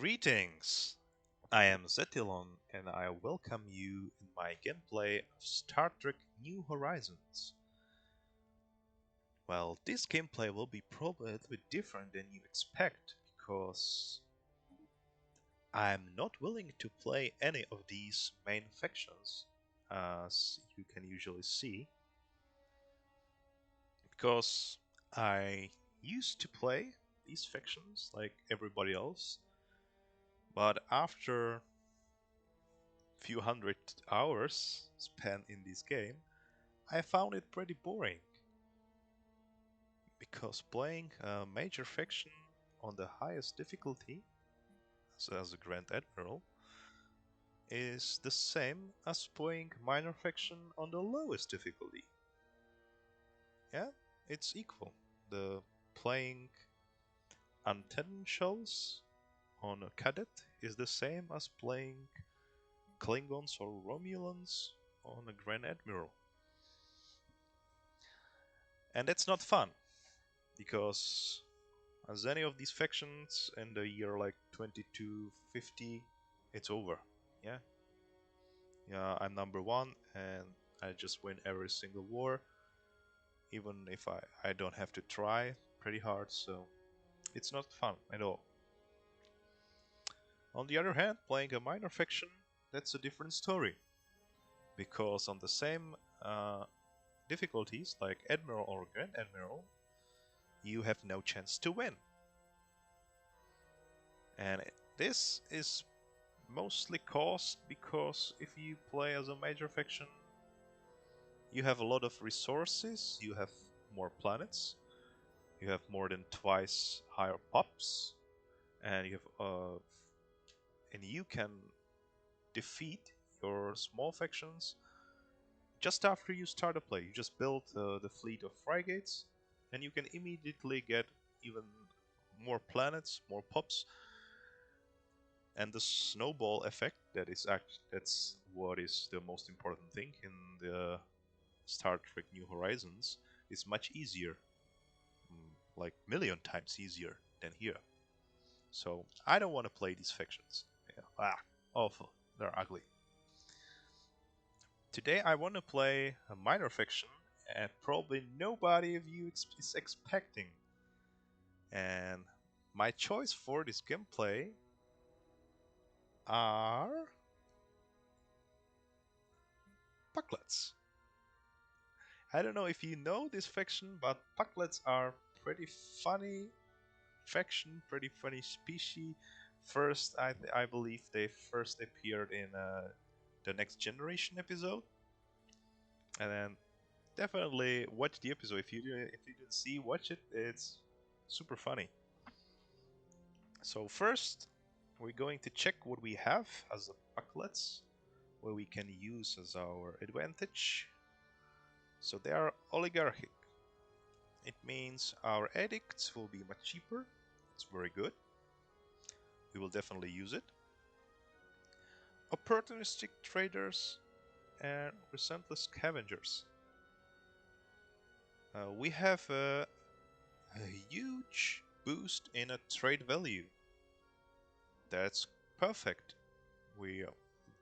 Greetings! I am Zetilon and I welcome you in my gameplay of Star Trek New Horizons. Well, this gameplay will be probably a little bit different than you expect because I'm not willing to play any of these main factions, as you can usually see, because I used to play these factions like everybody else, but after few hundred hours spent in this game, I found it pretty boring. Because playing a major faction on the highest difficulty, as a Grand Admiral, is the same as playing minor faction on the lowest difficulty. Yeah, it's equal. The playing antenna shells on a cadet is the same as playing Klingons or Romulans on a Grand Admiral. And that's not fun, because as any of these factions in the year like 2250, it's over. Yeah, yeah, I'm number one and I just win every single war, even if I don't have to try pretty hard, so it's not fun at all. On the other hand, playing a minor faction, that's a different story, because on the same difficulties like Admiral or Grand Admiral, you have no chance to win. And this is mostly caused because if you play as a major faction, you have a lot of resources, you have more planets, you have more than twice higher pops, and you can defeat your small factions just after you start a play. You just build the fleet of frigates, and you can immediately get even more planets, more pops, and the snowball effect that's what is the most important thing in the Star Trek New Horizons is much easier, like million times easier than here. So I don't want to play these factions. Yeah. Awful. They're ugly. Today I want to play a minor faction, and probably nobody of you is expecting. And my choice for this gameplay are Pucklets. I don't know if you know this faction, but Pucklets are pretty funny faction, pretty funny species. First, I believe they first appeared in the Next Generation episode, and then definitely watch the episode. If you didn't see, watch it. It's super funny. So first, we're going to check what we have as a Pucklets, what we can use as our advantage. So they are oligarchic. It means our edicts will be much cheaper. It's very good. We will definitely use it. Opportunistic traders and relentless scavengers. We have a huge boost in a trade value. That's perfect. We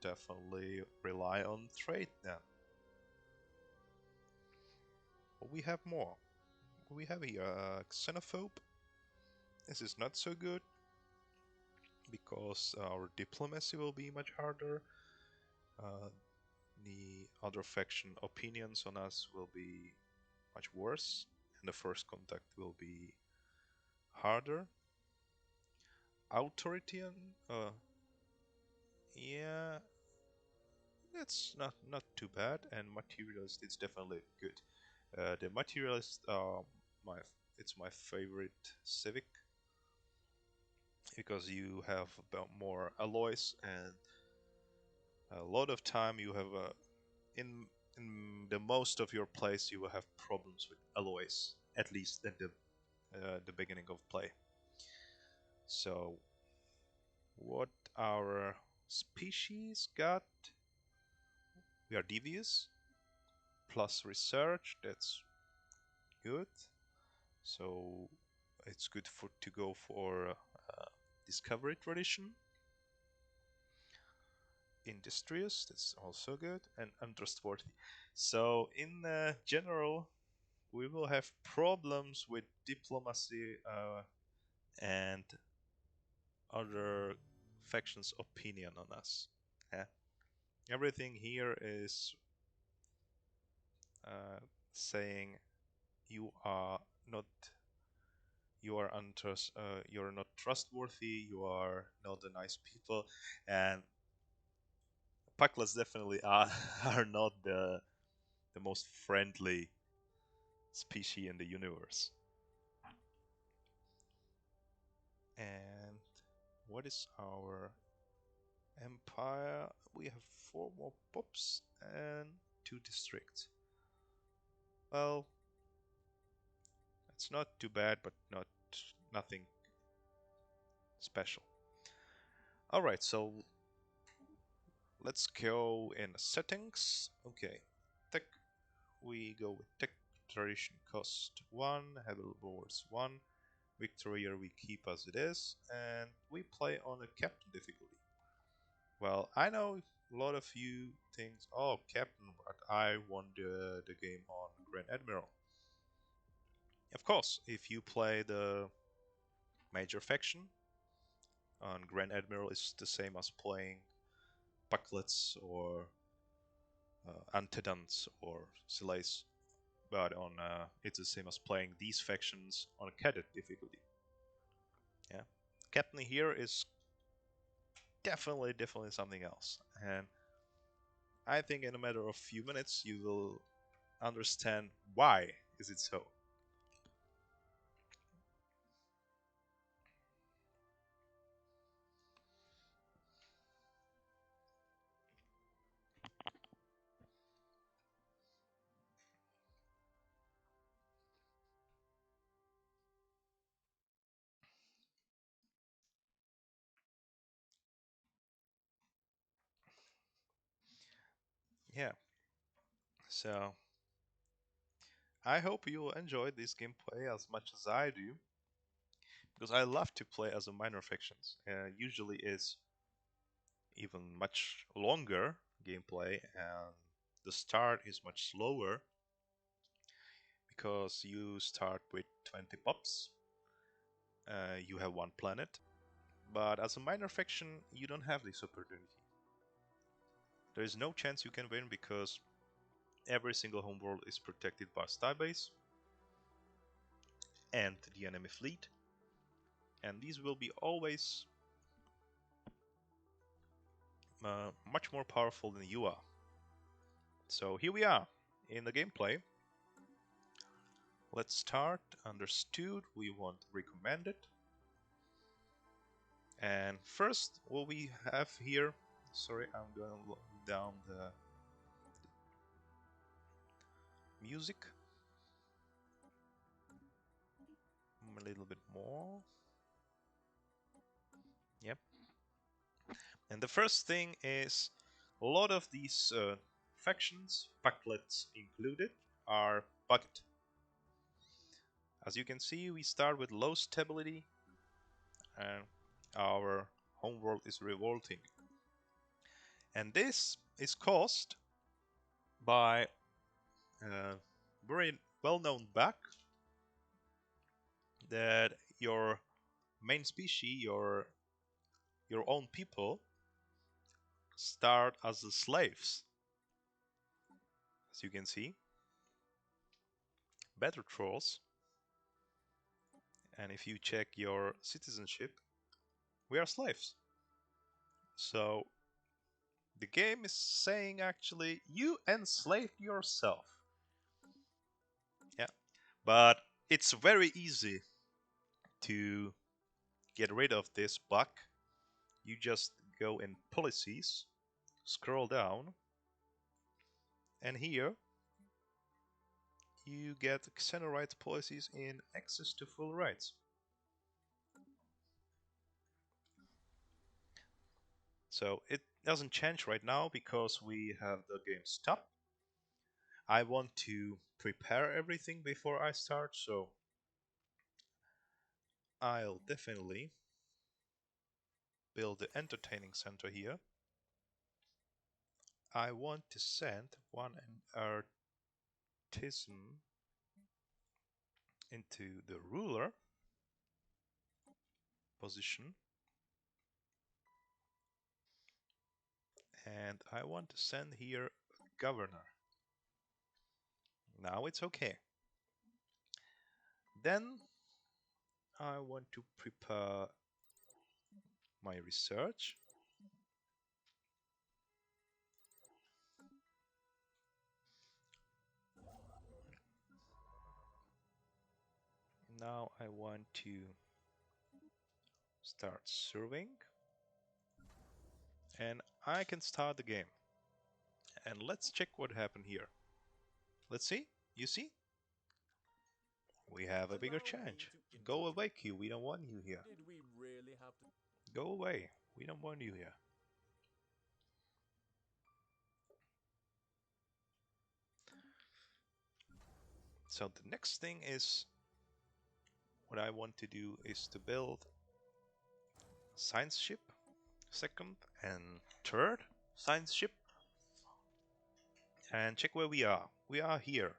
definitely rely on trade now. But we have more. We have here xenophobe. This is not so good because our diplomacy will be much harder. Uh, the other faction opinions on us will be much worse, and the first contact will be harder. Authoritarian, yeah, that's not too bad, and materialist is definitely good. The materialist, my it's my favorite civic because you have about more alloys, and a lot of time you have in the most of your plays you will have problems with alloys, at least at the beginning of play. So what our species got, we are devious plus research, that's good. So it's good to go for Discovery tradition. Industrious, that's also good, and untrustworthy. So in general, we will have problems with diplomacy and other factions' opinion on us. Yeah. Everything here is saying you are not you're not trustworthy, you are not a nice people, and Pucklets definitely are are not the most friendly species in the universe. And what is our empire? We have 4 more pops and 2 districts. Well, it's not too bad, but nothing special. All right, so let's go in settings. Okay, tech. We go with tech. Tradition cost 1, Hebel boards 1, victory here we keep as it is, and we play on a captain difficulty. Well, I know a lot of you think, oh, captain, but I won the game on Grand Admiral. Of course, if you play the major faction on Grand Admiral, it's the same as playing Bucklets or Antedants or Selace, but on it's the same as playing these factions on a cadet difficulty. Yeah, captain here is definitely something else, and I think in a matter of few minutes you will understand why is it so. Yeah, so I hope you will enjoy this gameplay as much as I do, because I love to play as a minor factions. Usually is even much longer gameplay, and the start is much slower because you start with 20 pops, you have 1 planet, but as a minor faction you don't have this opportunity. There is no chance you can win because every single homeworld is protected by starbase and the enemy fleet, and these will be always much more powerful than you are. So here we are in the gameplay. Let's start. Understood. We want recommended. And first, what we have here. Sorry, I'm going to look down the music a little bit more. Yep. And the first thing is a lot of these factions, Packlets included, are bugged. As you can see, we start with low stability and our homeworld is revolting. And this is caused by a very well-known bug that your main species, your own people, start as the slaves. As you can see, better trolls. And if you check your citizenship, we are slaves. So the game is saying actually you enslaved yourself. Yeah, but it's very easy to get rid of this bug. You just go in policies, scroll down, and here you get Xeno rights policies in access to full rights. So it doesn't change right now because we have the game stopped. I want to prepare everything before I start, so I'll definitely build the entertaining center here, I want to send one artisan into the ruler position, and I want to send here a governor. Now it's okay. Then I want to prepare my research. Now I want to start serving, and I can start the game. And let's check what happened here. Let's see. You see? We have a bigger change. Go away, Q. We don't want you here. Did we really have to? Go away. We don't want you here. So the next thing is, what I want to do is to build science ship, second and third science ship, and check where we are. We are here.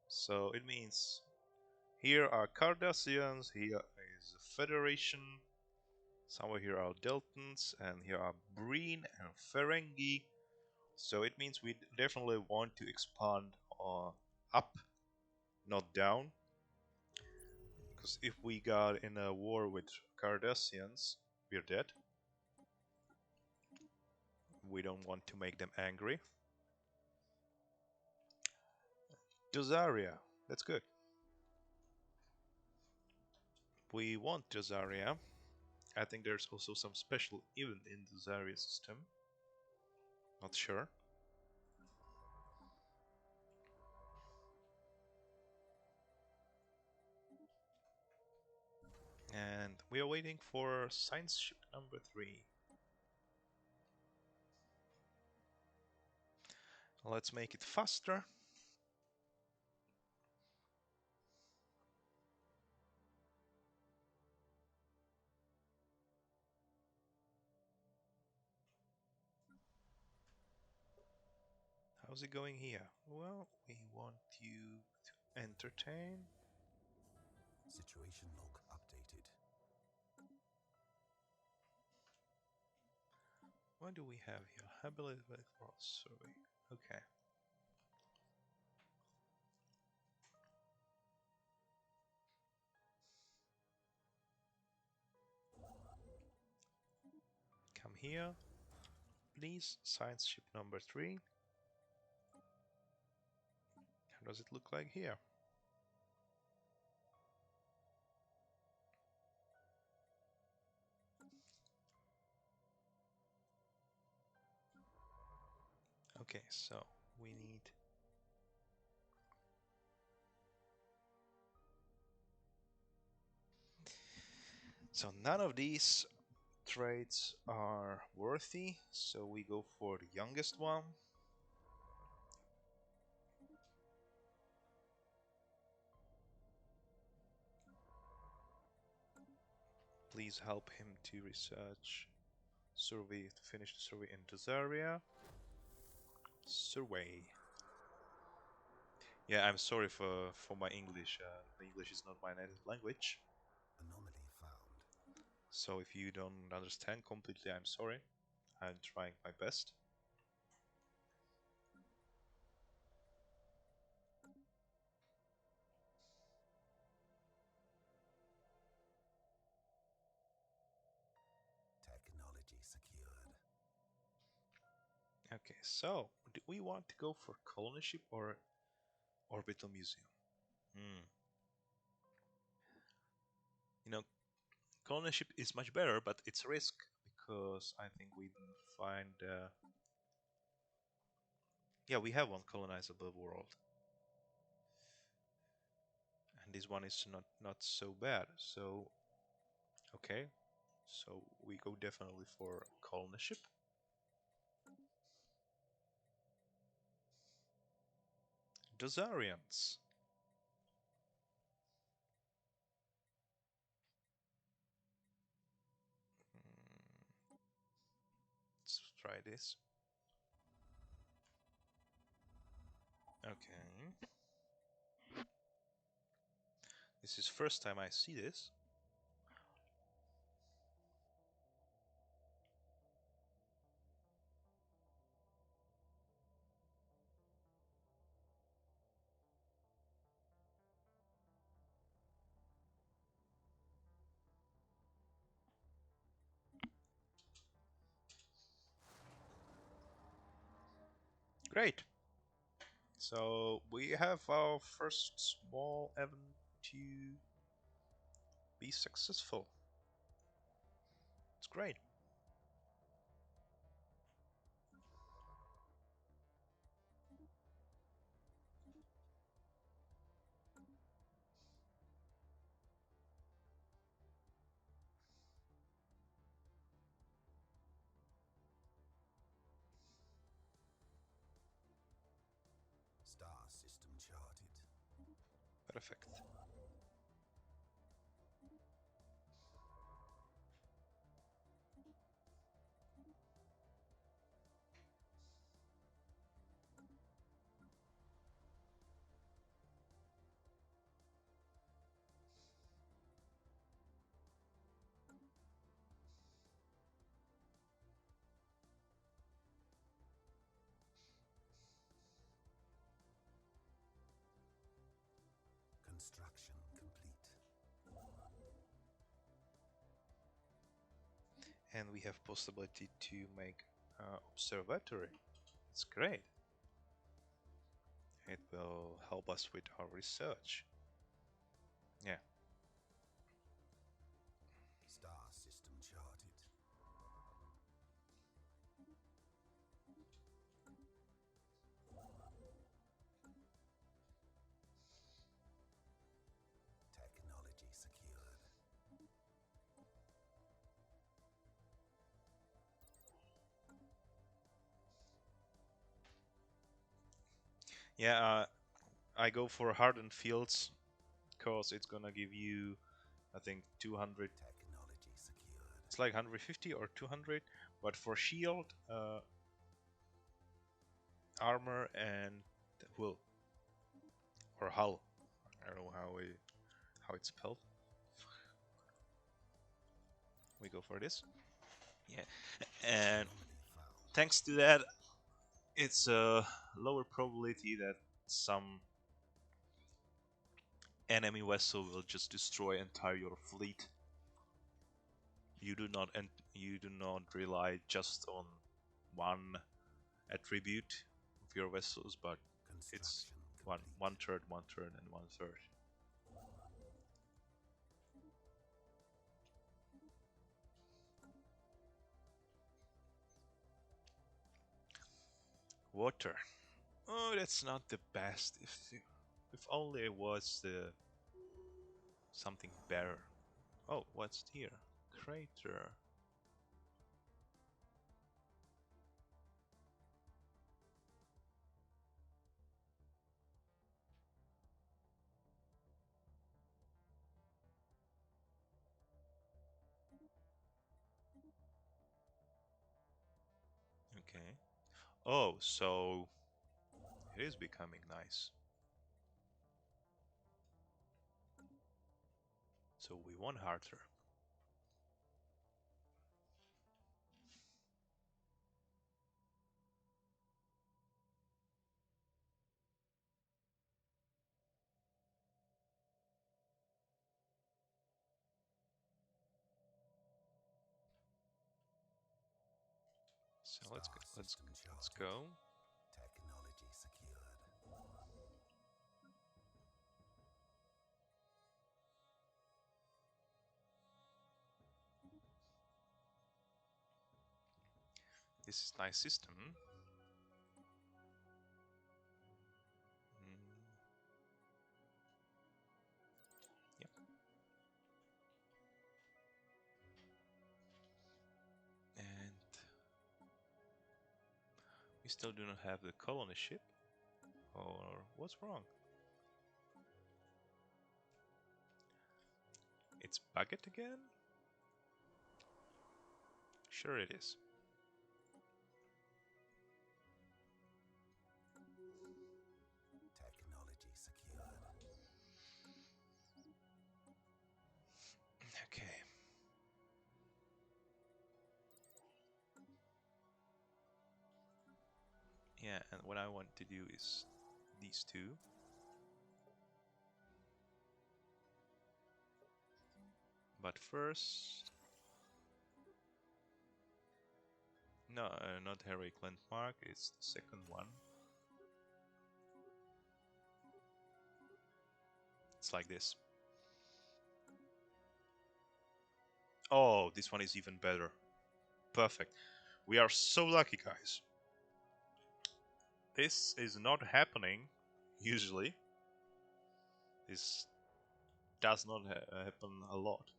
So it means here are Cardassians, here is Federation, somewhere here are Deltans, and here are Breen and Ferengi. So it means we definitely want to expand up, not down. Because if we got in a war with Cardassians, we're dead. We don't want to make them angry. Dozaria, that's good. We want Dozaria. I think there's also some special event in the Dozaria system. Not sure. And we are waiting for science ship number 3. Let's make it faster. How's it going here? Well, we want you to entertain. Situation log updated. What do we have here? Ability for survey. Okay. Come here. Please, science ship number 3. How does it look like here? Okay, so we need so none of these traits are worthy, so we go for the youngest one. Please help him to research, survey, to finish the survey in this area. Survey. Yeah, I'm sorry for my English. English is not my native language. Anomaly found. So if you don't understand completely, I'm sorry. I'm trying my best. Technology secured. Okay, so do we want to go for colony ship or orbital museum? You know, colony ship is much better, but it's a risk because I think we didn't find. Yeah, we have one colonizable world, and this one is not so bad. So, okay, so we go definitely for colony ship. Dozarians. try this. Okay. This is first time I see this. Great. So we have our first small event to be successful. It's great. Star system charted. Perfect. Construction complete. And we have possibility to make observatory. It's great. It will help us with our research. Yeah. Star system charted. Technology secured. Yeah, I go for hardened fields because it's gonna give you, I think, 200. Technology secured. It's like 150 or 200, but for shield, armor, and will or hull. I don't know how it's spelled. We go for this. Yeah, and Anomaly found. thanks to that, it's a lower probability that some enemy vessel will just destroy entire your fleet. You do not rely just on one attribute of your vessels, but it's Construction one complete. one third, one third, and one third. Water. Oh, that's not the best. If only it was something better. Oh, what's here? Crater. Okay. Oh, so it is becoming nice. So we won harder. So let's Star go. system Let's charted. go. Technology secured. This is nice system. Mm, yep. And we still do not have the colony ship. Or what's wrong? It's bugged again? Sure it is. Yeah, and what I want to do is these two. But first, no, not Heroic Landmark, it's the second one. It's like this. Oh, this one is even better. Perfect. We are so lucky, guys. This is not happening usually. This does not happen a lot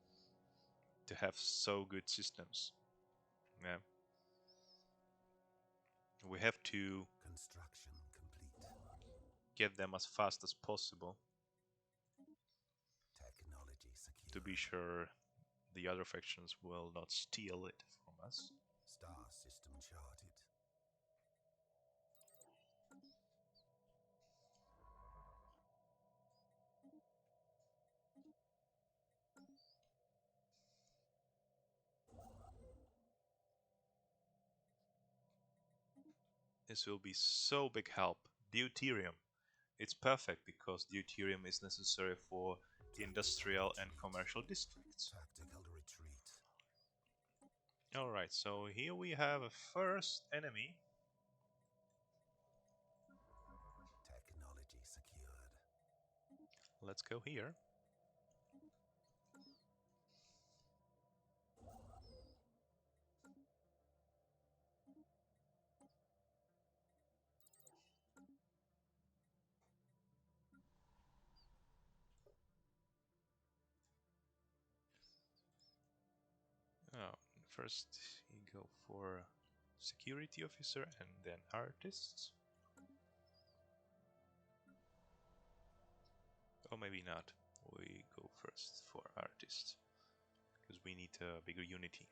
to have so good systems. Yeah. We have to Construction complete. get them as fast as possible Technology to be secured. sure the other factions will not steal it from us. Star system charted. This will be so big help. Deuterium. It's perfect because deuterium is necessary for Tactical industrial and retreat. commercial districts. Tactical retreat. Alright, so here we have a first enemy. Technology secured. Let's go here. Oh, first you go for security officer and then artists. Or maybe not. We go first for artists because we need a bigger unity.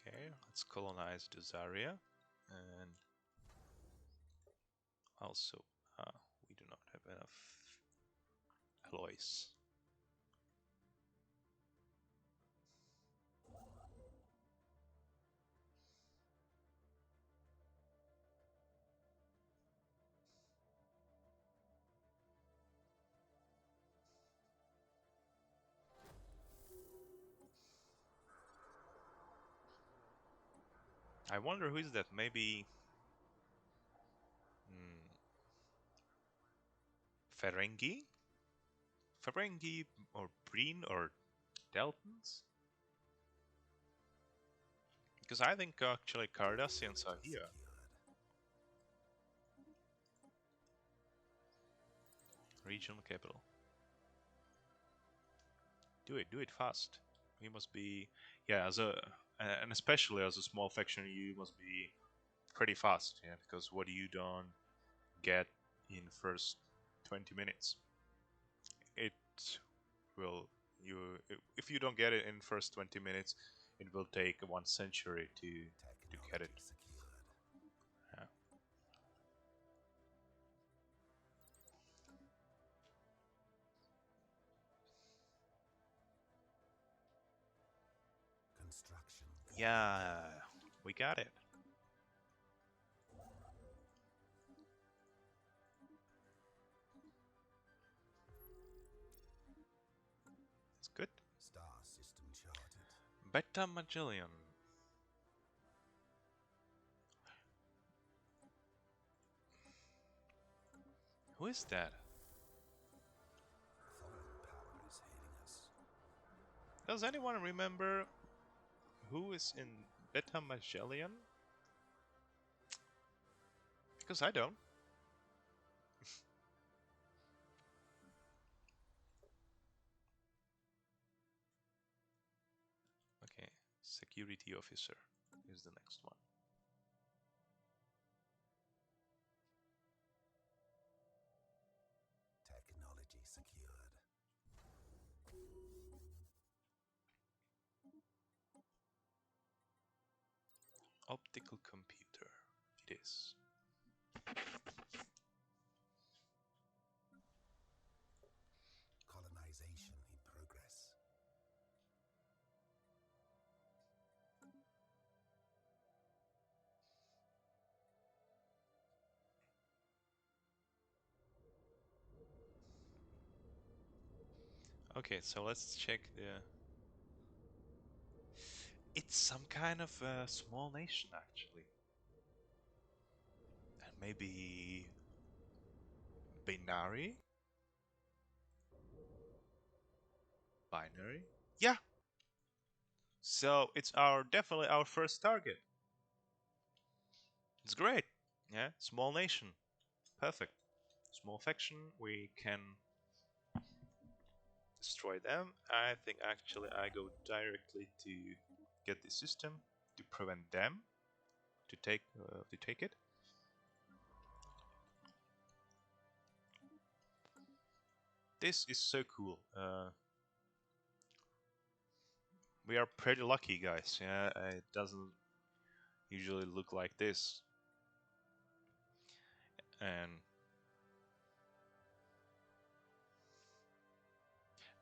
Okay, let's colonize this area. And also, we do not have enough alloys. I wonder who is that? Maybe mm, Ferengi? Ferengi or Breen or Deltans? Because I think actually Cardassians are Technology here. secured. Regional capital. Do it fast. You must be, yeah, as a, and especially as a small faction, you must be pretty fast, yeah, because what you don't get in first 20 minutes, it will, you, if you don't get it in first 20 minutes, it will take 1 century to get it. Technology secured. Yeah. Construction complete. Yeah, we got it. It's good. Star system charted. Beta Magellan. Who is that? Foreign power is hailing us. Does anyone remember who is in Beta Magellan? Because I don't. Okay, security officer is the next one. Technology secured. Optical computer. It is. Colonization in progress. Okay, so let's check the. It's some kind of a small nation, actually. And maybe binary? Binary? Yeah. So it's our definitely our first target. It's great. Yeah, small nation. Perfect. Small faction. We can destroy them. I think actually I go directly to get the system to prevent them to take it. This is so cool. We are pretty lucky, guys. Yeah, it doesn't usually look like this. And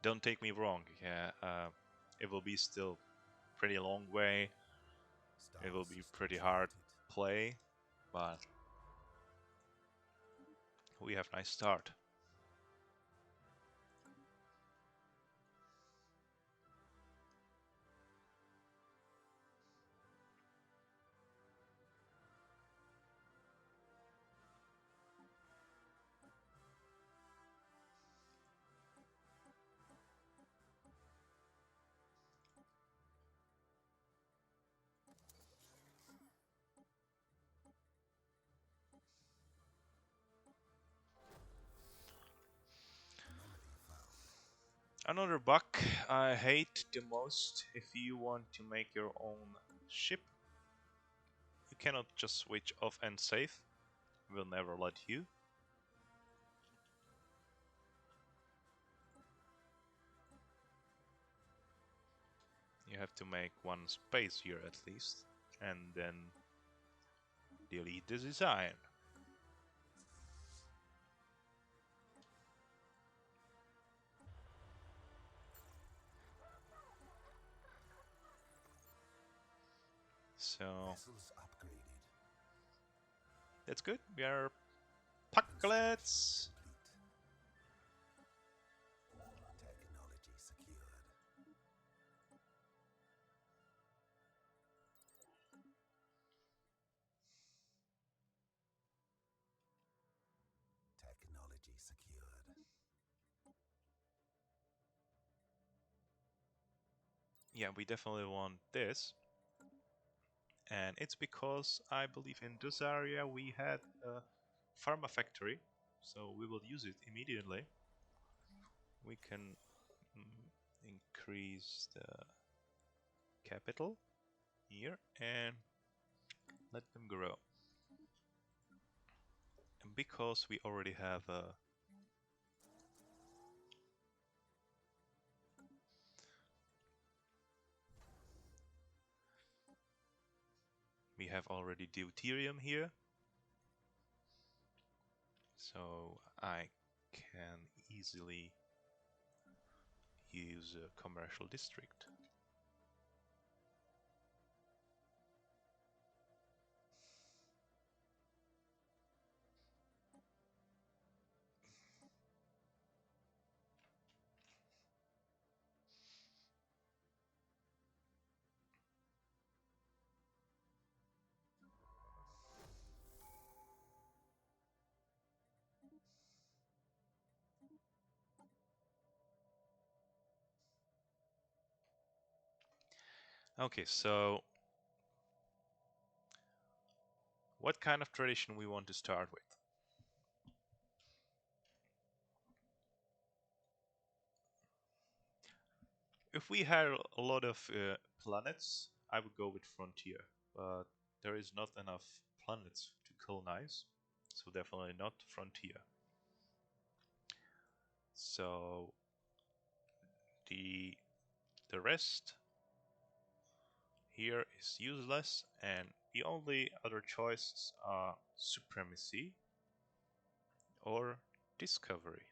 don't take me wrong. Yeah, it will be still pretty long way. It Star will be system pretty hard charted. play, but we have nice start. Anomaly found. Another bug I hate the most: if you want to make your own ship, you cannot just switch off and save. Will never let you. You have to make one space here at least, and then delete the design. So Vessels upgraded. that's good. We are Construction Pucklets. complete. Technology secured. Technology secured. Yeah, we definitely want this. And it's because I believe in this area we had a pharma factory, so we will use it immediately. We can increase the capital here and let them grow. And because we already have a we have already deuterium here, so I can easily use a commercial district. Okay, so what kind of tradition we want to start with? If we had a lot of planets, I would go with Frontier, but there is not enough planets to colonize, so definitely not Frontier. So the the rest here is useless, and the only other choices are Supremacy or Discovery.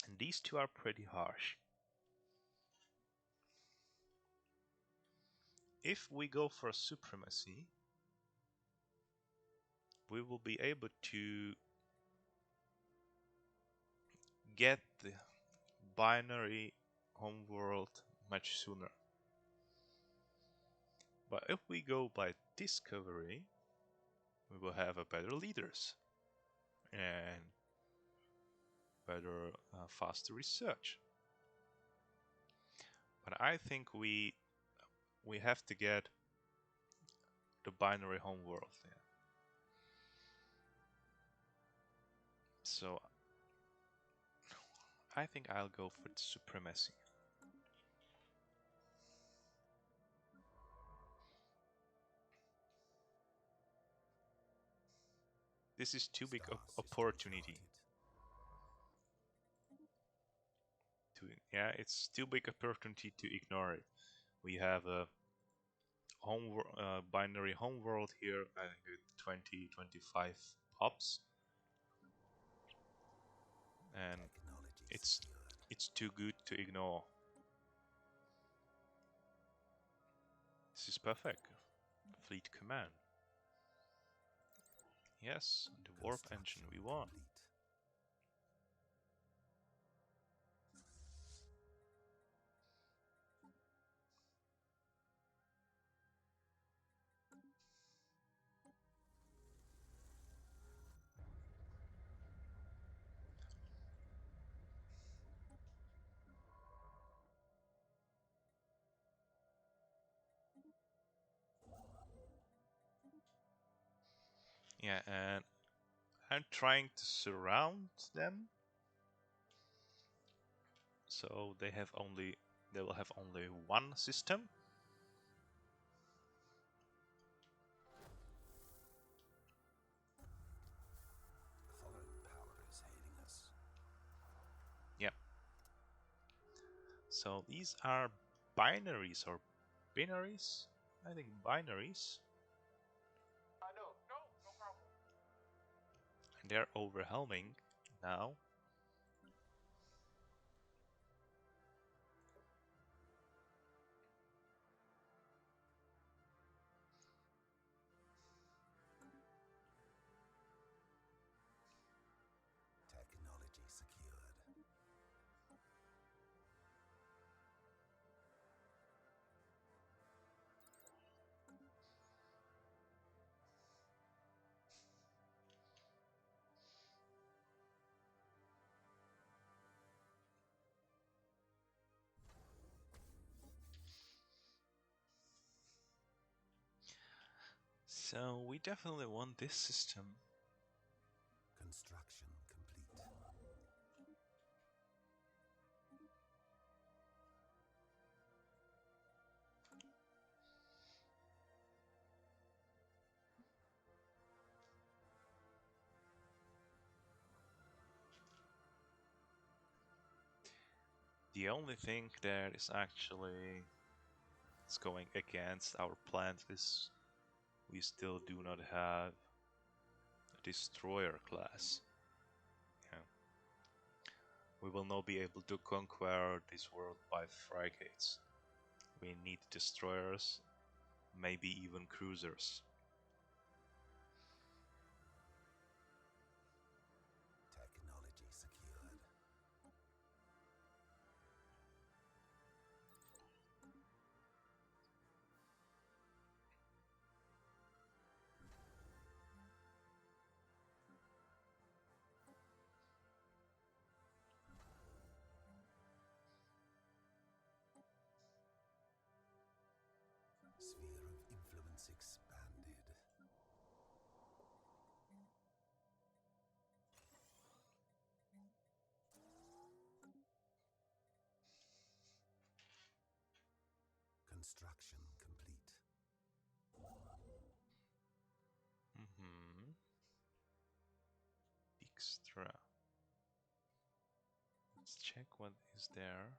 And these two are pretty harsh. If we go for Supremacy, we will be able to get the binary homeworld much sooner. But if we go by discovery, we will have a better leaders and better, faster research. But I think we have to get the binary homeworld. Yeah. So I think I'll go for the supremacy. This is too big Star system opportunity. Yeah, it's too big opportunity to ignore it. We have a binary homeworld here. I think with 20-25 pops, and Technology it's secured. it's too good to ignore. This is perfect. Fleet command. Yes, the warp engine Construction we want. complete. Yeah, and I'm trying to surround them so they will have only one system. Foreign power is hailing us. Yeah. So these are binaries or binaries? I think binaries. And they're overwhelming now. Technology secured. So we definitely want this system. Construction complete. The only thing that is actually it's going against our plans is we still do not have a destroyer class. Yeah. We will not be able to conquer this world by frigates. We need destroyers, maybe even cruisers. Technology secured. Sphere of influence expanded. Construction complete. Mm-hmm. Extra. Let's check what is there.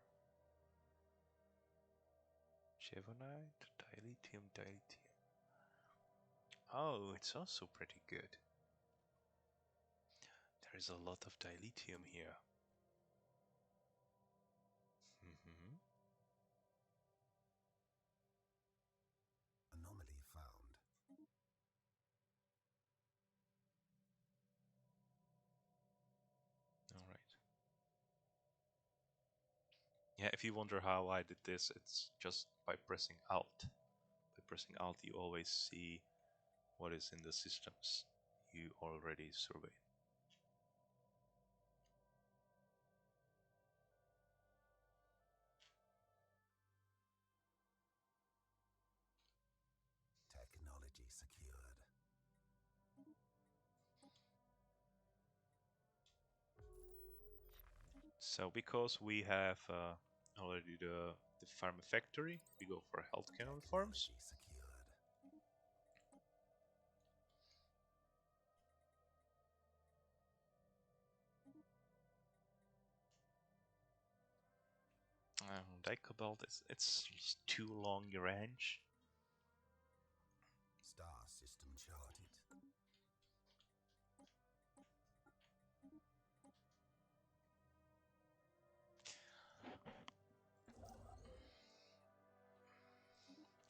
Chevonite, dilithium, dilithium. Oh, it's also pretty good. There is a lot of dilithium here. Mm-hmm. Anomaly found. All right. Yeah, if you wonder how I did this, it's just by pressing Alt. By pressing Alt, you always see what is in the systems you already surveyed. Technology secured. So because we have already the pharma factory, we go for health cannon farms. Technology secured. Dicobalt it's just too long range. Star system charted.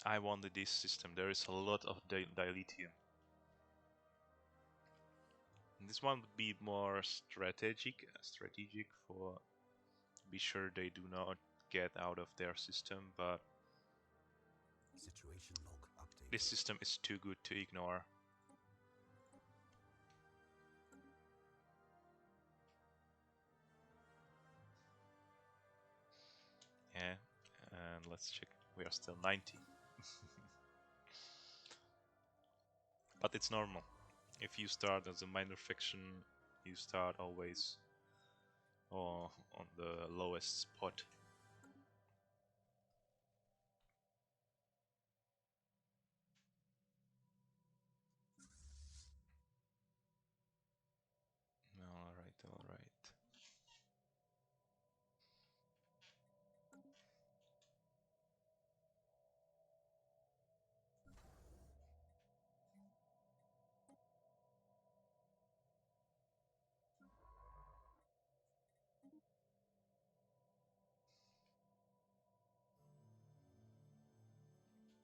I wanted this system. There is a lot of dilithium. This one would be more strategic for be sure they do not get out of their system, but Situation log updated. this system is too good to ignore. Yeah, and let's check. We are still 90. But it's normal. If you start as a minor faction, you start always on the lowest spot. Alright, alright.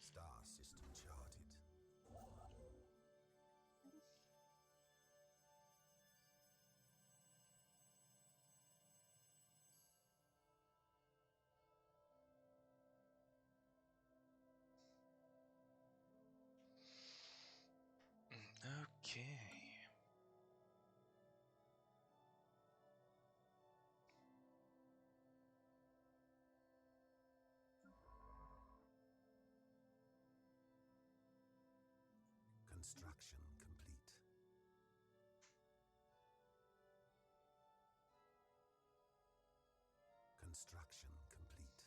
Star system charted. Okay. Construction complete. Construction complete.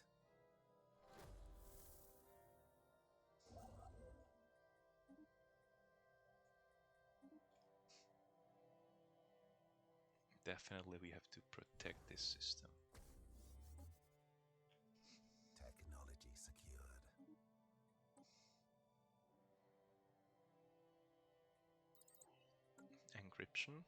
Definitely we have to protect this system. Technology secured. Encryption.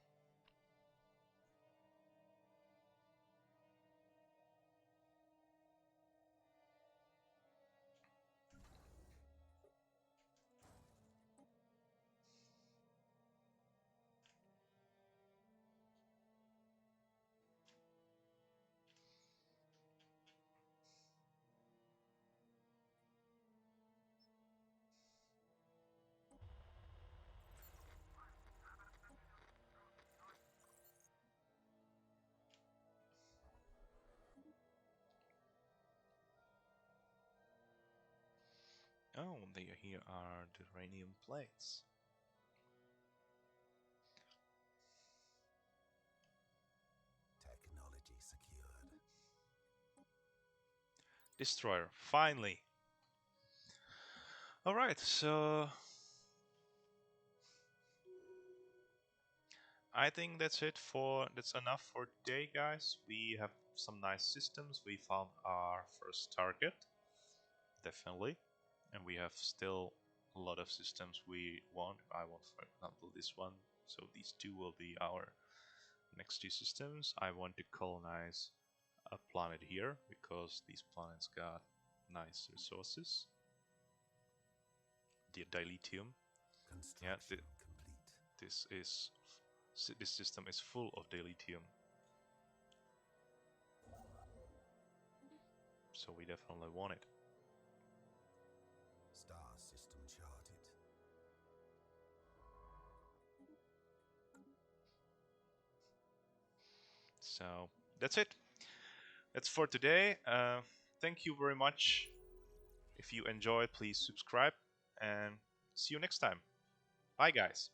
Oh, here are the uranium plates. Technology secured. Destroyer, finally. Alright, so I think that's enough for today, guys. We have some nice systems. We found our first target, definitely, and we have still a lot of systems we want. I want, for example, this one. So these two will be our next two systems. I want to colonize a planet here because these planets got nice resources. The dilithium. Yeah, Construction complete. this system is full of dilithium. so we definitely want it. Star system charted. So that's it. That's for today. Thank you very much. If you enjoyed, please subscribe and see you next time. Bye, guys.